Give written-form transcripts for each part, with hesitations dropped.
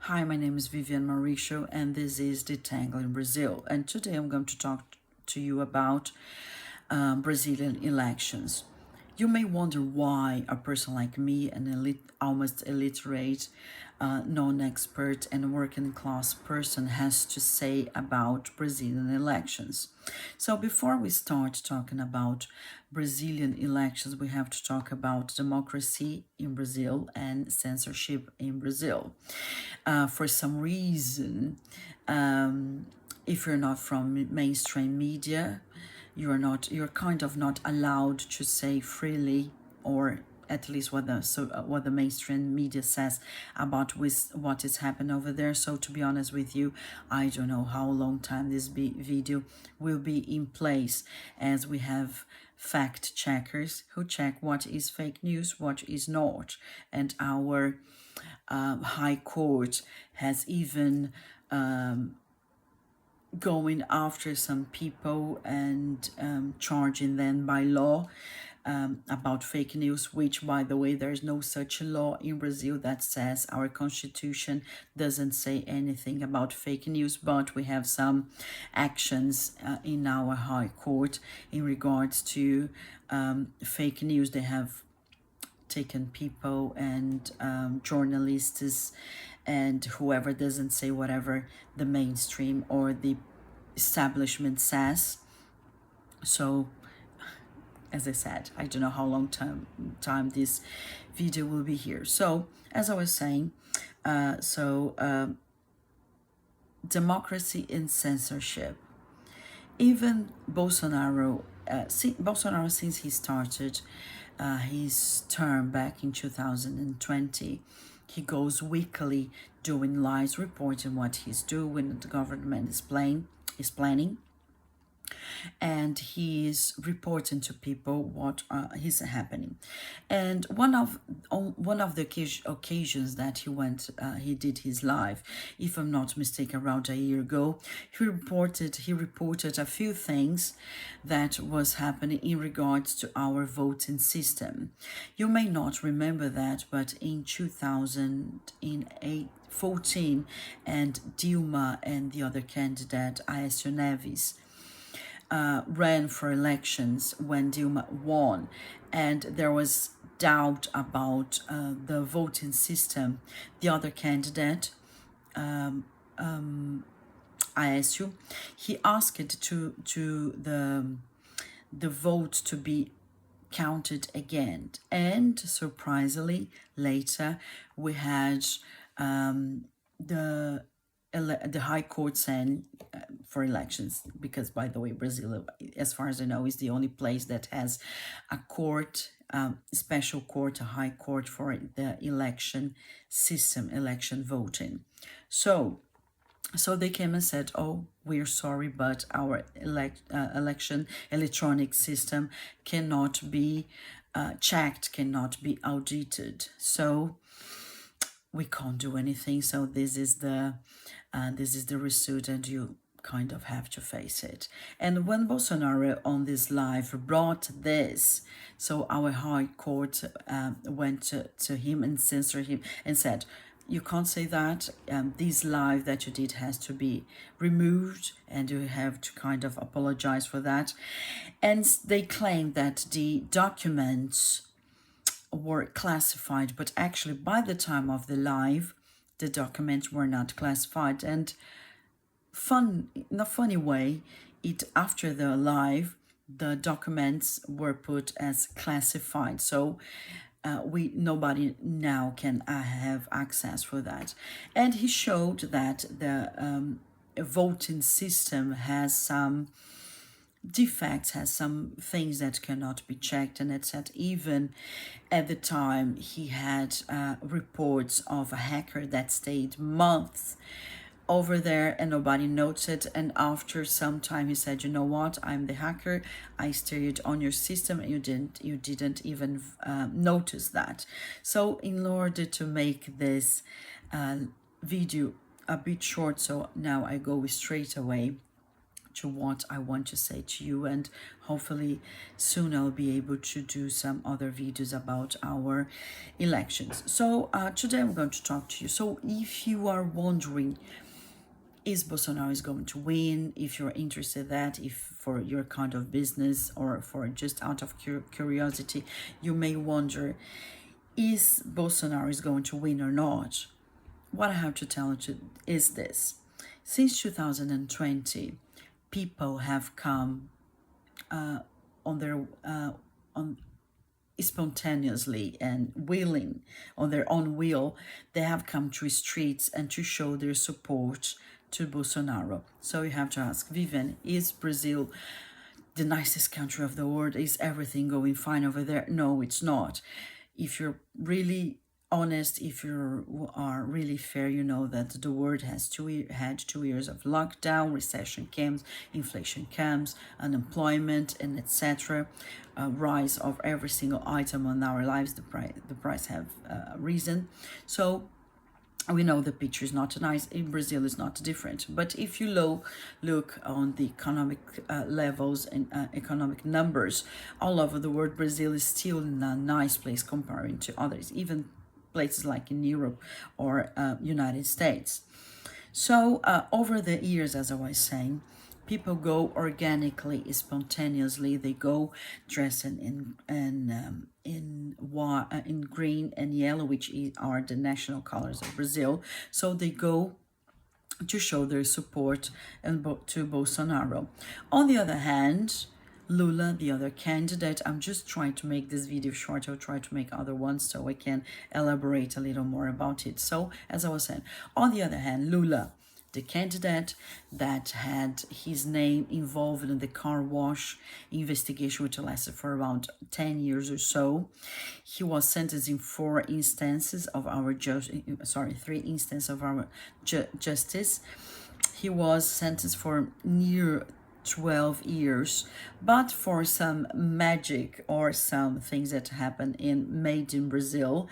Hi, my name is Vivian Mauricio, and this is Detangling Brazil. And today I'm going to talk to you about Brazilian elections. You may wonder why a person like me, an almost illiterate, non-expert, and working class person, has to say about Brazilian elections. So before we start talking about Brazilian elections, we have to talk about democracy in Brazil and censorship in Brazil. For some reason, if you're not from mainstream media, you're kind of not allowed to say freely, or at least what the mainstream media says about what is happening over there. So to be honest with you, I don't know how long time this video will be in place, as we have fact checkers who check what is fake news, what is not, and our High Court has even going after some people and charging them by law about fake news, which, by the way, there's no such law in Brazil that says our constitution doesn't say anything about fake news, but we have some actions in our High Court in regards to fake news. They have taken people and journalists and whoever doesn't say whatever the mainstream or the establishment says. So, as I said, I don't know how long time this video will be here. So, as I was saying, democracy and censorship. Even Bolsonaro, since he started his term back in 2020, he goes weekly doing lies, reporting what he's doing, the government is planning, and he is reporting to people what is happening. And one of the occasions that he did his live, if I'm not mistaken, around a year ago, he reported a few things that was happening in regards to our voting system. You may not remember that, but in 2014, and Dilma and the other candidate, Aécio Neves, ran for elections when Dilma won, and there was doubt about the voting system. The other candidate, Aécio, he asked to the vote to be counted again, and surprisingly, later we had the High Court saying for elections, because, by the way, Brazil, as far as I know, is the only place that has a court, special court, a high court for the election system, election voting. So they came and said, "Oh, we're sorry, but our election electronic system cannot be checked, cannot be audited. So we can't do anything. So this is the result, and you kind of have to face it." And when Bolsonaro on this live brought this, so our High Court went to him and censored him and said, "You can't say that. This live that you did has to be removed, and you have to kind of apologize for that." And they claim that the documents were classified, but actually by the time of the live, the documents were not classified. And in a funny way, after the live, the documents were put as classified. So nobody now can have access for that. And he showed that the voting system has some defects, has some things that cannot be checked, and it's that even at the time he had reports of a hacker that stayed months over there and nobody noticed it. And after some time he said, "You know what, I'm the hacker, I stayed on your system, and you didn't even notice that." So in order to make this video a bit short, so now I go straight away to what I want to say to you, and hopefully soon I'll be able to do some other videos about our elections. So today I'm going to talk to you. So if you are wondering, is Bolsonaro is going to win, if you're interested in that, if for your kind of business or for just out of curiosity, you may wonder, is Bolsonaro is going to win or not? What I have to tell you is this. Since 2020, people have come on their on spontaneously and willing, on their own will, they have come to streets and to show their support to Bolsonaro. So you have to ask, Vivian, is Brazil the nicest country of the world? Is everything going fine over there? No, it's not. If you're really honest, if you are really fair, you know that the world has had 2 years of lockdown, recession comes, inflation comes, unemployment, and etc. Rise of every single item on our lives. The price have risen. So we know the picture is not nice. In Brazil is not different. But if you look on the economic levels and economic numbers all over the world, Brazil is still in a nice place comparing to others, even places like in Europe or United States. So over the years, as I was saying, people go organically, spontaneously. They go dressed in green and yellow, which are the national colors of Brazil. So they go to show their support to Bolsonaro. On the other hand, Lula, the other candidate, I'm just trying to make this video short. I'll try to make other ones so I can elaborate a little more about it. So, as I was saying, on the other hand, Lula, the candidate that had his name involved in the car wash investigation, which lasted for around 10 years or so. He was sentenced in 3 instances of our justice. He was sentenced for near 12 years, but for some magic or some things that happen made in Brazil,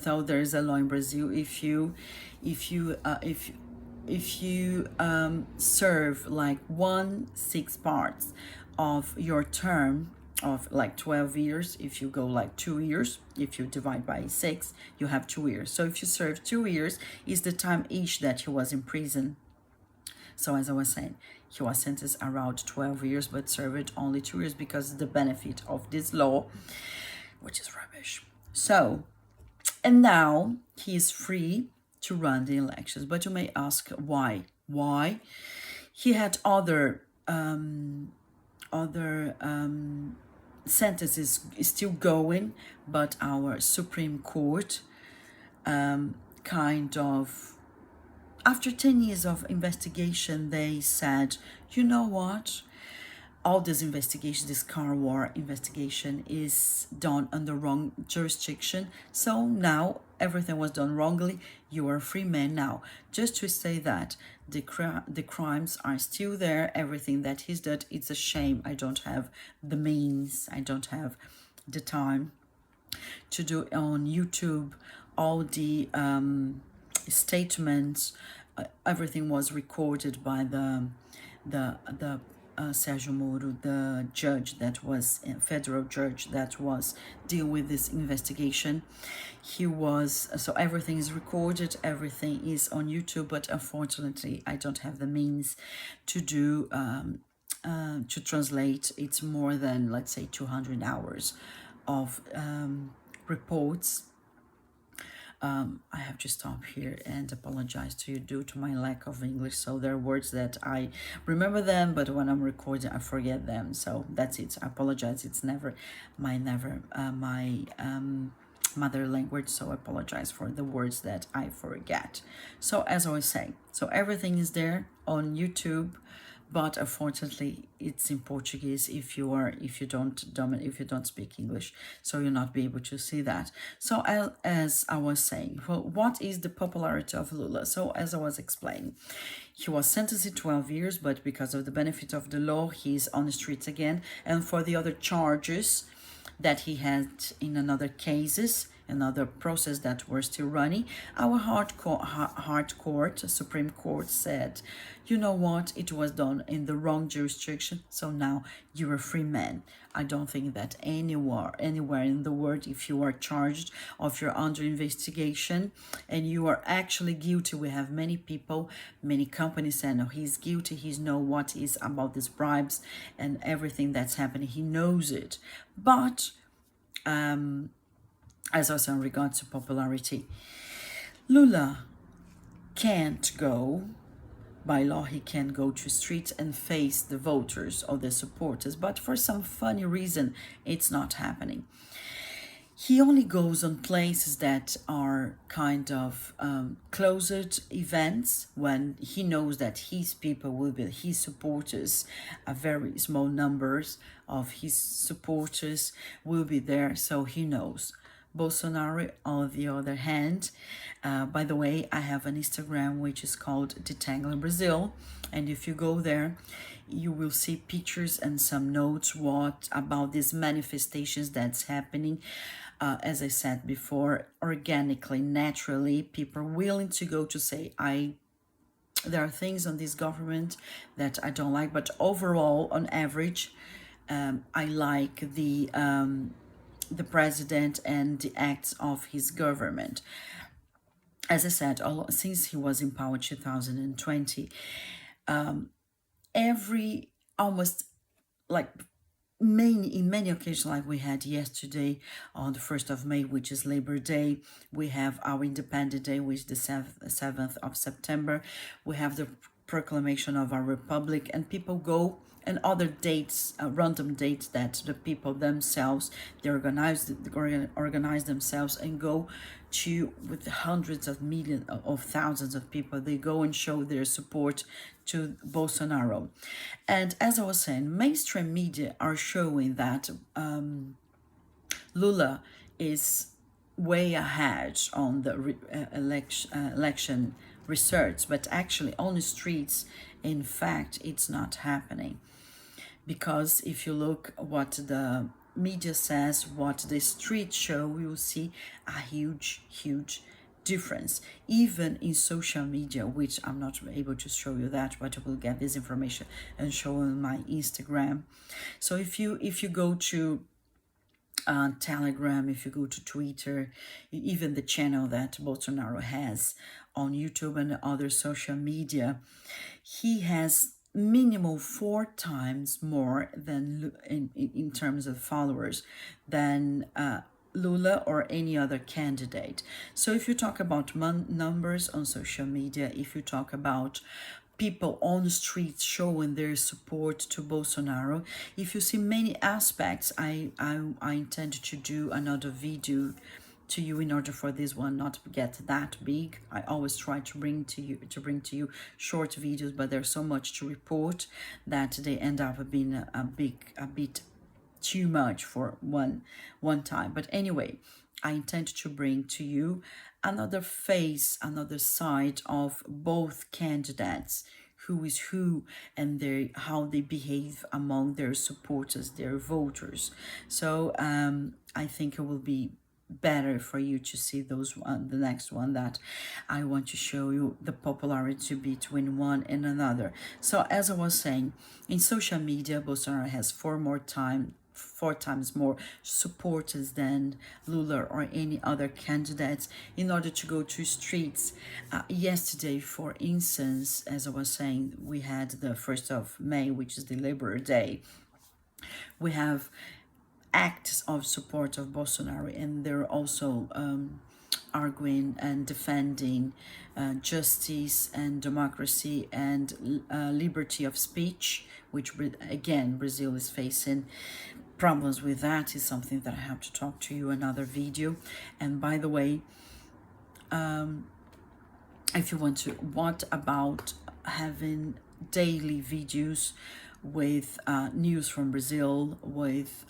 though there is a law in Brazil, if you serve like 1/6 parts of your term of like 12 years, if you go like 2 years, if you divide by 6, you have 2 years. So if you serve 2 years, is the time each that he was in prison. So as I was saying, he was sentenced around 12 years, but served only 2 years because of the benefit of this law, which is rubbish. So, and now he is free to run the elections. But you may ask, why? Why? He had other sentences still going, but our Supreme Court kind of, after 10 years of investigation, they said, you know what? All this investigation, this car war investigation, is done under wrong jurisdiction. So now everything was done wrongly. You are a free man now. Just to say that the crimes are still there. Everything that he's done, it's a shame. I don't have the means. I don't have the time to do on YouTube all the statements. Everything was recorded by the Sérgio Moro, the judge that was a federal judge that was deal with this investigation. So everything is recorded, everything is on YouTube, but unfortunately I don't have the means to do to translate. It's more than, let's say, 200 hours of reports. I have to stop here and apologize to you due to my lack of English. So there are words that I remember them, but when I'm recording, I forget them. So that's it. I apologize. It's never my mother language. So I apologize for the words that I forget. So as I was saying, so everything is there on YouTube, but unfortunately it's in Portuguese if you don't speak English, so you'll not be able to see that. So as I was saying, well, what is the popularity of Lula? So as I was explaining, he was sentenced to 12 years, but because of the benefit of the law, he's on the streets again. And for the other charges that he had in another cases, another process that we're still running. Our heart court, Supreme Court, said, you know what, it was done in the wrong jurisdiction, so now you're a free man. I don't think that anywhere in the world, if you are charged or if you're under investigation and you are actually guilty, we have many people, many companies saying, no, he's guilty, he's know what is about these bribes and everything that's happening, he knows it. But as also in regards to popularity, Lula can't go, by law, he can go to streets and face the voters or the supporters, but for some funny reason, it's not happening. He only goes on places that are kind of closed events when he knows that his people will be, his supporters, a very small numbers of his supporters will be there, so he knows. Bolsonaro, on the other hand, by the way, I have an Instagram which is called Detangling Brazil, and if you go there, you will see pictures and some notes what about these manifestations that's happening. As I said before, organically, naturally, people are willing to go to say, there are things on this government that I don't like, but overall, on average, I like the president and the acts of his government. As I said, since he was in power 2020, every almost like in many occasions, like we had yesterday on the 1st of May, which is Labor Day, we have our Independent Day, which is the 7th of September, we have the proclamation of our republic, and people go, and other dates, random dates that the people themselves, they organize themselves and go to, with hundreds of millions of thousands of people, they go and show their support to Bolsonaro. And as I was saying, mainstream media are showing that Lula is way ahead on the election research, but actually on the streets, in fact, it's not happening. Because if you look what the media says, what the streets show, you will see a huge difference. Even in social media, which I'm not able to show you that, but I will get this information and show on my Instagram. So if you go to Telegram, if you go to Twitter, even the channel that Bolsonaro has on YouTube and other social media, he has minimal 4 times more than in terms of followers than Lula or any other candidate. So if you talk about numbers on social media, if you talk about people on the streets showing their support to Bolsonaro, if you see many aspects, I intend to do another video to you in order for this one not to get that big. I always try to bring to you short videos, but there's so much to report that they end up being a bit too much for one time. But anyway, I intend to bring to you another face, another side of both candidates, who is who, and how they behave among their supporters, their voters. So I think it will be better for you to see those the next one that I want to show you the popularity between one and another. So as I was saying, in social media, Bolsonaro has 4 times more supporters than Lula or any other candidates. In order to go to streets, yesterday, for instance, as I was saying, we had the 1st of May, which is the Labor Day. We have acts of support of Bolsonaro, and they're also arguing and defending justice and democracy and liberty of speech, which again Brazil is facing problems with. That is something that I have to talk to you another video. And by the way, if you want to, what about having daily videos with news from Brazil, with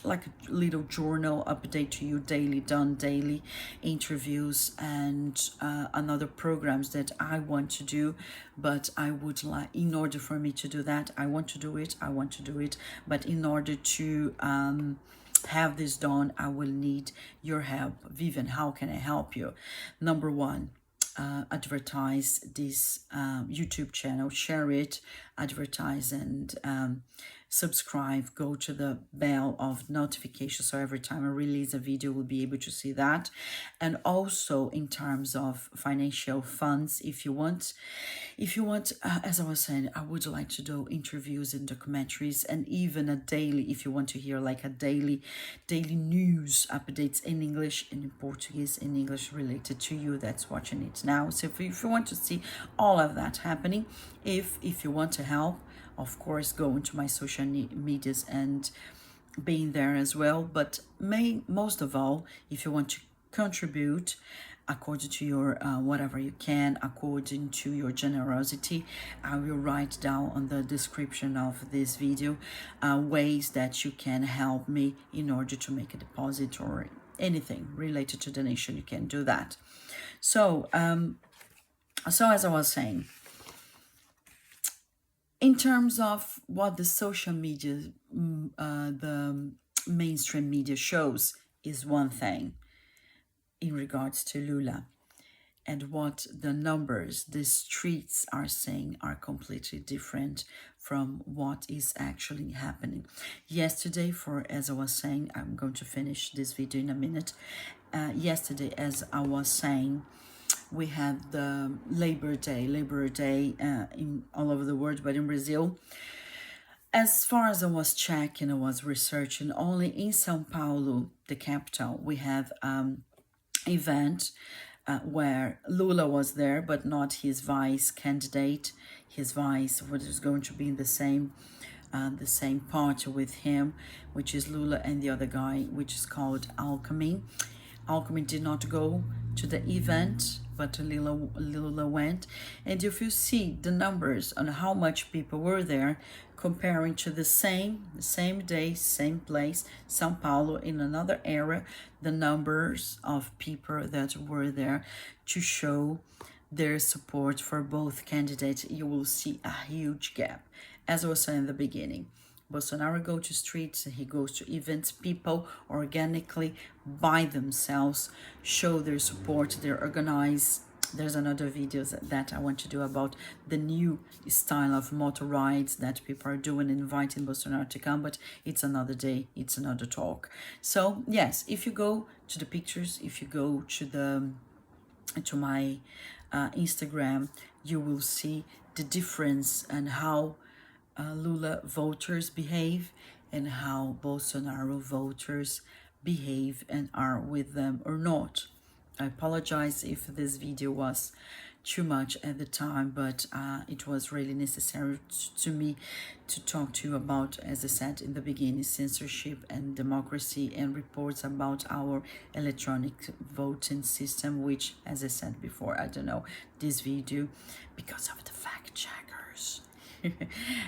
like a little journal update to you daily, done daily, interviews and another programs that I want to do, but I would like, in order for me to do that, I want to do it, but in order to have this done, I will need your help. Vivian, how can I help you? Number one, advertise this YouTube channel, share it, advertise, and subscribe. Go to the bell of notification so every time I release a video, we'll be able to see that. And also in terms of financial funds, if you want, as I was saying, I would like to do interviews and documentaries, and even a daily, if you want to hear like a daily news updates in English and in Portuguese, in English, related to you that's watching it now. So if you want to see all of that happening, if you want to help, of course, go into my social medias and being there as well. But most of all, if you want to contribute according to your whatever you can, according to your generosity, I will write down on the description of this video ways that you can help me in order to make a deposit or anything related to donation. You can do that. So so as I was saying, in terms of what the social media, the mainstream media shows is one thing in regards to Lula, and what the numbers, the streets are saying are completely different from what is actually happening. Yesterday, as I was saying, I'm going to finish this video in a minute. Yesterday, as I was saying, we had the Labor Day in all over the world, but in Brazil, as far as I was checking, I was researching, only in São Paulo, the capital, we have event where Lula was there, but not his vice candidate. His vice was going to be in the same party with him, which is Lula and the other guy, which is called Alckmin. Alckmin did not go to the event, but Lula went. And if you see the numbers on how much people were there, comparing to the same day, same place, São Paulo, in another area, the numbers of people that were there to show their support for both candidates, you will see a huge gap. As I was saying in the beginning, Bolsonaro goes to streets, he goes to events, people organically, by themselves, show their support, they organize. There's another videos that I want to do about the new style of motor rides that people are doing, inviting Bolsonaro to come, but it's another day, it's another talk. So yes, if you go to the pictures, if you go to my Instagram, you will see the difference and how Lula voters behave and how Bolsonaro voters behave and are with them or not. I apologize if this video was too much at the time, but it was really necessary to me to talk to you about, as I said in the beginning, censorship and democracy, and reports about our electronic voting system, which, as I said before, I don't know this video because of the fact checkers.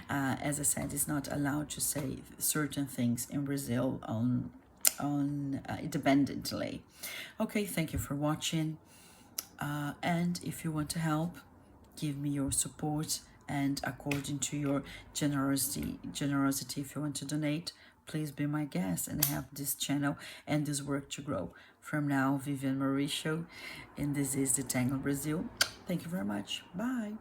As I said, it's not allowed to say certain things in Brazil on independently. Okay, thank you for watching, and if you want to help, give me your support, and according to your generosity, if you want to donate, please be my guest and help this channel and this work to grow. From now, Vivian Mauricio, and this is Detangling Brazil. Thank you very much. Bye.